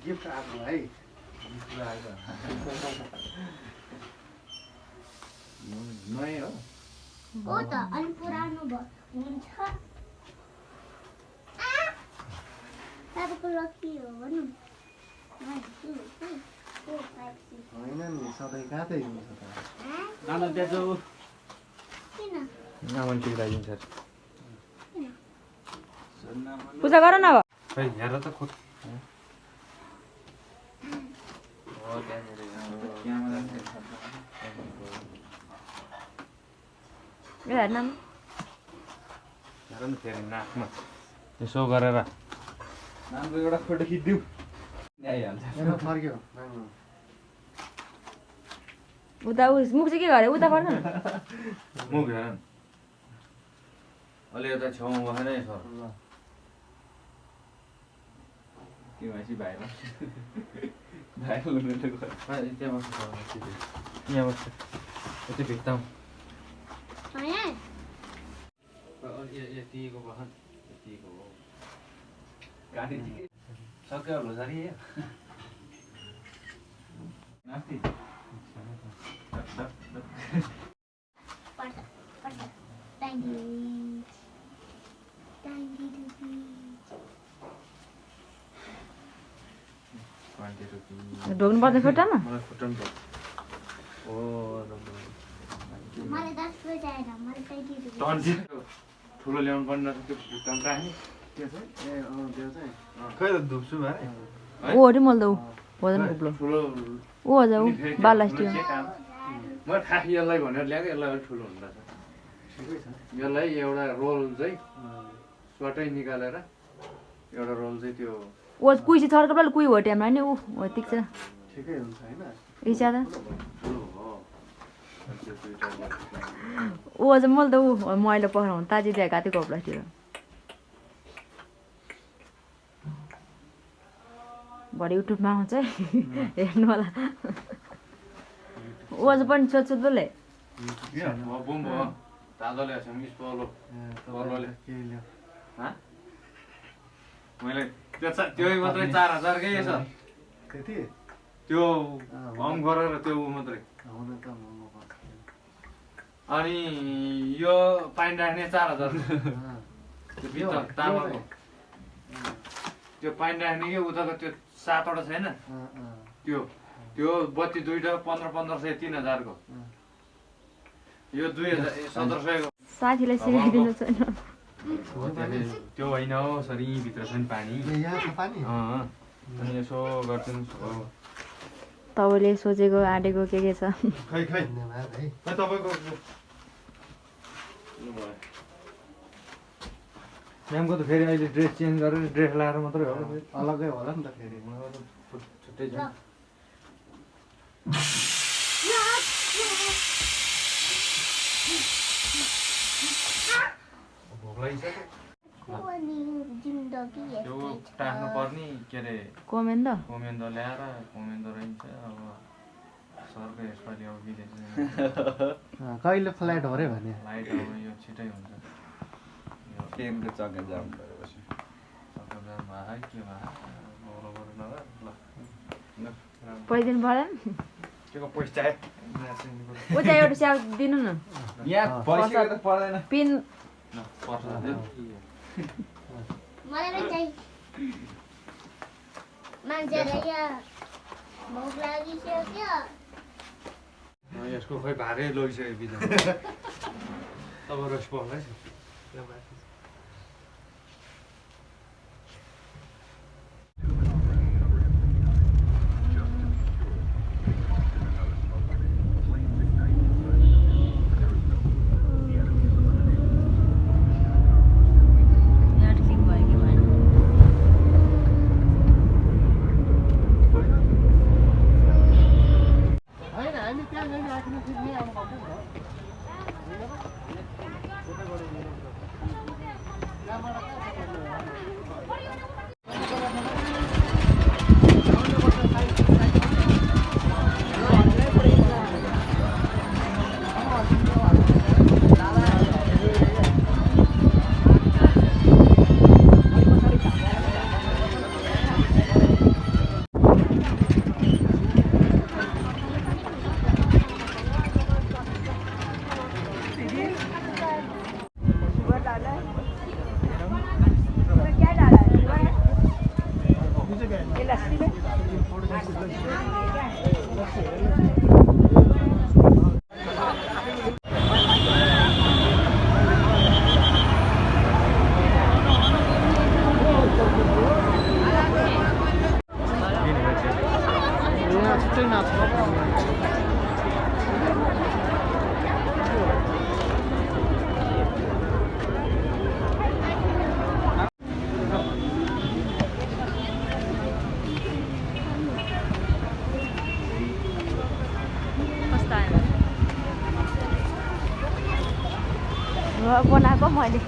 gift आएको है gift आएको नयाँ हो ओ त अलि पुरानो हुन्छ तपाईँको लकी हो भन्नु होइन नि सधैँ कहाँ चाहिँ हुन्छ त नाना दाजु किन नामन टिकाइदिन्छ पूजा गर न अब खै हेर त खुद हेर न हेर न फेरि नाकमा यसो गरेर नानको एउटा फोटो खिचिदिउँ आइहाल्छ हेर फर्क्यो उता मुख चाहिँ के गरे उता फर्न मुख हेर न अलि यता छेउमा बसेन है सर के भएपछि भाइरल भाइरल हुनु त गयो त्यहाँ बस्छ यहाँ बस्छ यति भित्ताउँ यतिको बसन यतिको हो गाडी सक्यो होला सर नास्ति ढोग्नु पर्ने खुट्टामा मलाई खुट्टामा पर्छ ओ मलाई 10 रुपैयाँ चाहिएन मलाई 20 रुपैयाँ टन्टी ठुलो ल्याउनु पर्ने त्यो खुट्टामा राख्ने त्यो चाहिँ ए त्यो चाहिँ खै त धुप्छु भाइ ऊ हरि मल दऊ भजन उब्लो ठुलो ऊ हजुर ऊ बाल लास्टियो म खास यसलाई भनेर ल्याएको यसलाई अलिक ठुलो हुँदो रहेछ ठिकै छ यसलाई एउटा रोल चाहिँ स्वाटै निकालेर एउटा रोल चाहिँ त्यो ऊ कुइसी थर्कबल कुइ हो टाइममा नि ऊ हो ठिक छ ठिकै हुन्छ होइन इच्छा त ठुलो हो त्यो दुईटा ऊ अझ मल त ऊ मैले पक्राउनु ताजी त्यहाँ गाती कपडातिर भरे युट्युबमा आउँछ है हेर्नु होला ऊ अझ पनि सोध्दै बुम भयो तातो ल्याएको छ मिस पलो पर्वले के ल्यायो मैले त्यो मात्रै 4000 कै छ त्यति त्यो हम गरेर त्यो ऊ मात्रै हुन त महँगो पर्छ अनि यो पानी राख्ने 4000 त्यो भित्र तामाको त्यो पानी राख्ने कि उताको त्यो 7 वटा छैन त्यो त्यो बत्ती दुईटा 1500 3000 को यो 2000 1700 को साथीलाई सिकाइदिनु छैन त्यो होइन हो सर यहीँ भित्र छ नि पानी यहाँ छ पानी अनि यसो गरिदिनुहोस् हो तपाईँले सोचेको आँटेको के छ खै खै धन्यवाद है खै तपाईँको म्यामको त फेरि अहिले ड्रेस चेन्ज गरेर ड्रेस लाएर मात्रै हो अलग्गै होला नि त फेरि छुट्टै छ भोक लागिसक्यो त्यो टाक्नु पर्ने के अरे कमेन्ट कोमेन्द ल्याएर कोमेन्द रहन्छ अब सरको यसपालि अब विदेश कहिले फ्लाइट हो रे भने लाइट अब यो छिटै हुन्छ यो ट्रेनको चक्का जाम भएपछि सकलमा है के भयो बरु नगर ल पैदिन परेन के को पैसा चाहियो उता एउटा स्याउ दिनु न यहाँ पैसा त पर्दैन पिन ल पर्छ मलाई पनि चाहियो मान्छेलाई यहाँ भोक लागिसक्यो यसको खै भागै लगिसक्यो बिदा अब रस पर्ला होइन हामी त्यहाँ गएर राख्नु फेरि आउनु पर्छ नि त यहाँ छिट्टै नाच्नु कस्तो आयो घर बनाएको मैले